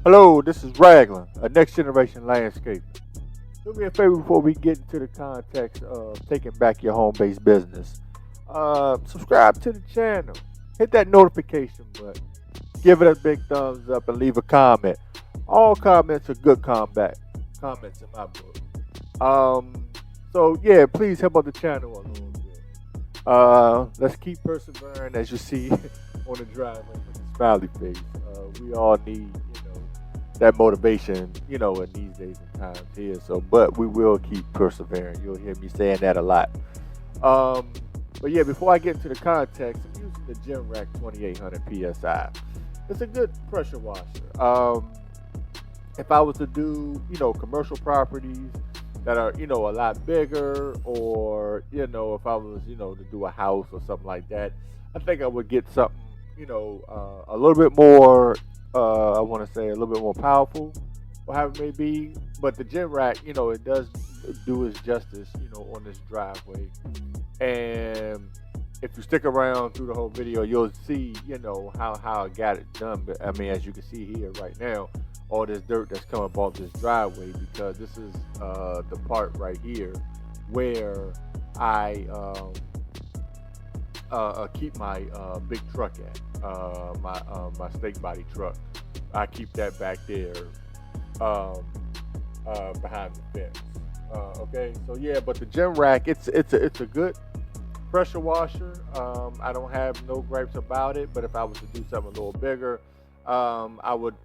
Hello, this is Raglan, a next generation landscaper. Do me a favor before we get into the context of taking back your home based business. Subscribe to the channel, hit that notification button, give it a big thumbs up, and leave a comment. All comments are good comments in my book. So please help out the channel a little bit. Let's keep persevering, as you see on the driveway with the smiley face. We all need, that motivation, in these days and times here. So, but we will keep persevering. You'll hear me saying that a lot. But yeah, before I get into the context, I'm using the Gym Rack 2800 PSI. It's a good pressure washer. If I was to do, commercial properties that are, a lot bigger, or, if I was, to do a house or something like that, I think I would get something, a little bit more, I want to say a little bit more powerful, or however it may be. But the gym rack, it does do its justice, on this driveway. And if you stick around through the whole video, you'll see, how I got it done. But I mean, as you can see here right now, all this dirt that's coming up off this driveway, because this is the part right here where I keep my big truck at, my snake body truck. I keep that back there behind the fence. Okay, so yeah, but the gym rack, it's a good pressure washer. I don't have no gripes about it, but if I was to do something a little bigger, I would,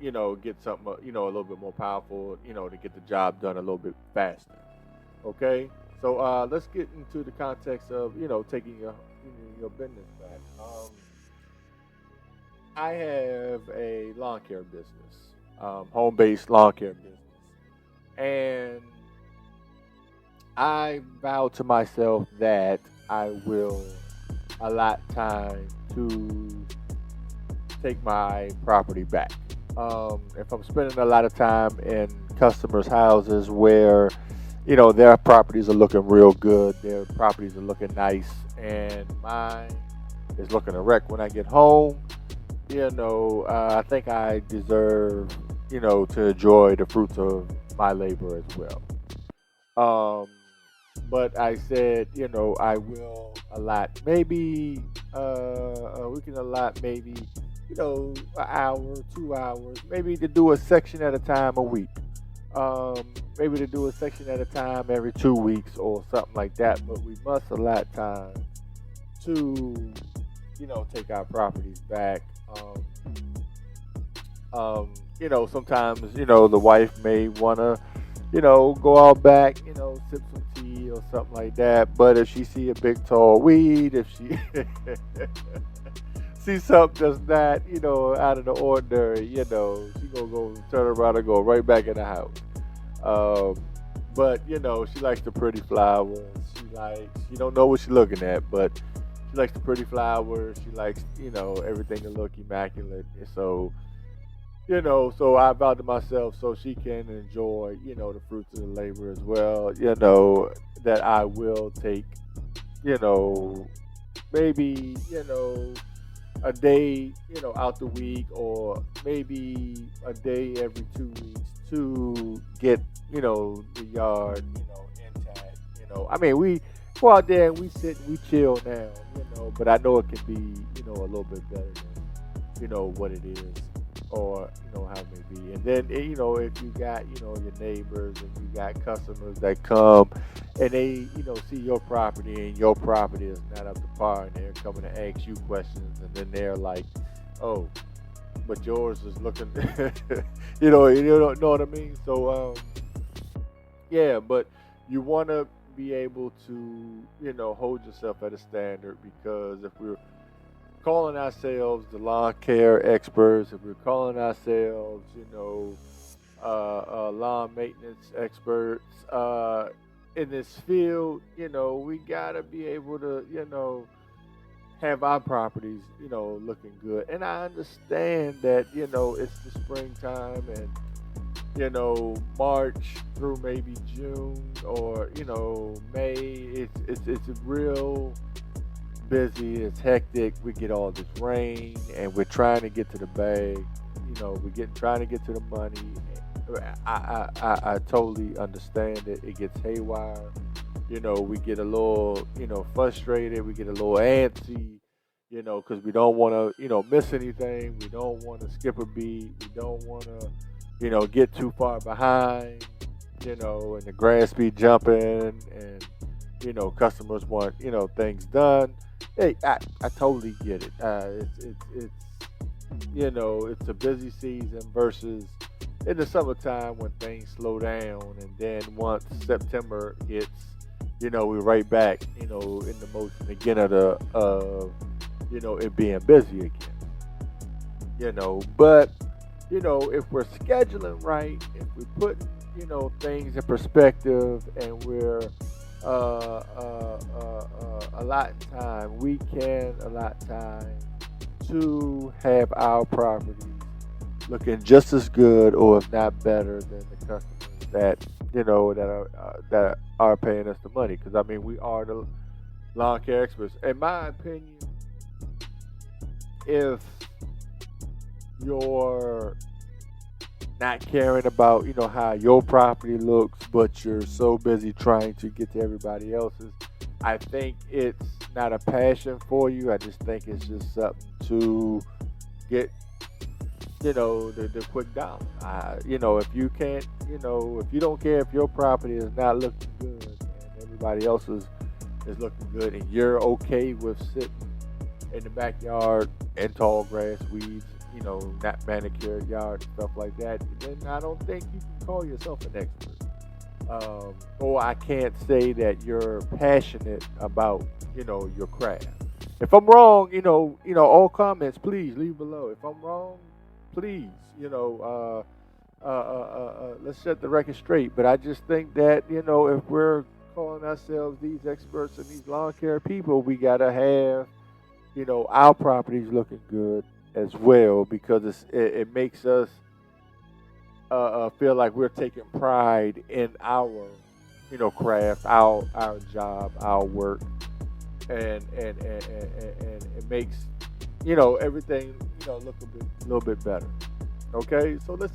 get something, a little bit more powerful, to get the job done a little bit faster. Okay, so let's get into the context of, taking your business back. I have a lawn care business, home-based lawn care business, and I vowed to myself that I will allot time to take my property back. If I'm spending a lot of time in customers' houses where, their properties are looking real good, their properties are looking nice, and mine is looking a wreck when I get home, I think I deserve, to enjoy the fruits of my labor as well. But I said, I will allot maybe, we can allot maybe, an hour, 2 hours, maybe to do a section at a time a week. Maybe to do a section at a time every 2 weeks or something like that. But we must allot time to, take our properties back. Sometimes, the wife may want to, go out back, sip some tea or something like that. But if she see a big tall weed, if she see something that's not, out of the ordinary, she gonna go turn around and go right back in the house. But she likes the pretty flowers. She don't know what she's looking at, but she likes the pretty flowers. She likes, everything to look immaculate. And so, so I vowed to myself, so she can enjoy, the fruits of the labor as well, that I will take, maybe, a day, out the week, or maybe a day every 2 weeks to get, the yard, intact. I mean, we go out there and we sit and we chill now, but I know it can be, a little bit better than, what it is, or, how it may be. And then, if you got, your neighbors and you got customers that come and they, see your property and your property is not up to par, and they're coming to ask you questions, and then they're like, oh, but yours is looking, you don't know what I mean? So, yeah, but you want to be able to, hold yourself at a standard, because if we're calling ourselves the lawn care experts, if we're calling ourselves, lawn maintenance experts, in this field, we gotta be able to, have our properties, looking good. And I understand that, it's the springtime, and, March through maybe June, or, May, it's real busy, it's hectic. We get all this rain, and we're trying to get to the bag, we're trying to get to the money. I totally understand it. It gets haywire. We get a little, frustrated. We get a little antsy, because we don't want to, miss anything. We don't want to skip a beat. We don't want to, get too far behind, and the grass be jumping and, customers want, things done. Hey, I totally get it. It's a busy season versus in the summertime when things slow down, and then once September hits, we're right back, in the motion again of it being busy again. But if we're scheduling right, if we put things in perspective, and we're allotting time, we can allot time to have our properties looking just as good, or if not better, than the customers that that are paying us the money. Because we are the lawn care experts. In my opinion, if you're not caring about how your property looks, but you're so busy trying to get to everybody else's, I think it's not a passion for you. I just think it's just something to get the quick dollar. If you can't, if you don't care if your property is not looking good and everybody else's is looking good, and you're okay with sitting in the backyard in tall grass, weeds, not manicured yard, stuff like that, then I don't think you can call yourself an expert. Or I can't say that you're passionate about, your craft. If I'm wrong, all comments, please leave below. If I'm wrong, please, let's set the record straight. But I just think that, if we're calling ourselves these experts and these lawn care people, we gotta have, our properties looking good as well, because it makes us feel like we're taking pride in our, craft, our job, our work, and it makes, everything, look a little bit better. Okay, so let's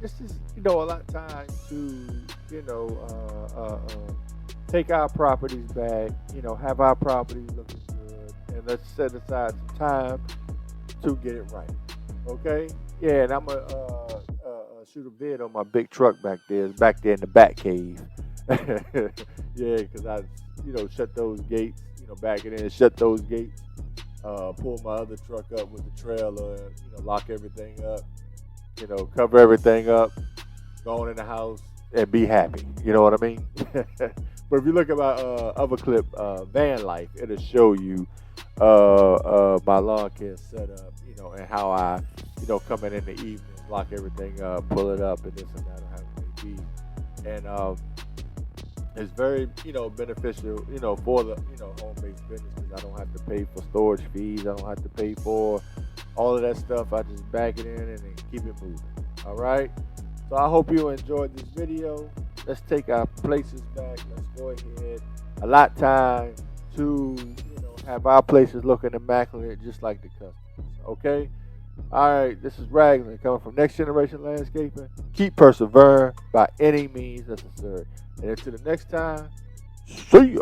just allot time to take our properties back, have our properties looking good, and let's set aside some time to get it right. Okay, yeah, and I'm gonna shoot a vid on my big truck back there. It's back there in the back cave. Yeah, because I shut those gates, back it in and shut those gates. Pull my other truck up with the trailer, and lock everything up, cover everything up, go on in the house and be happy. You know what I mean? But if you look at my other clip, Van Life, it'll show you my lawn care setup, and how I, come in the evening, lock everything up, pull it up, and this and that, or how it may be. And it's very, beneficial, for the, home-based business, because I don't have to pay for storage fees. I don't have to pay for all of that stuff. I just back it in and then keep it moving. All right? So I hope you enjoyed this video. Let's take our places back. Let's go ahead, allot time to, have our places looking immaculate, just like the customers. Okay? All right, this is Raglan coming from Next Generation Landscaping. Keep persevering by any means necessary. And until the next time, see ya.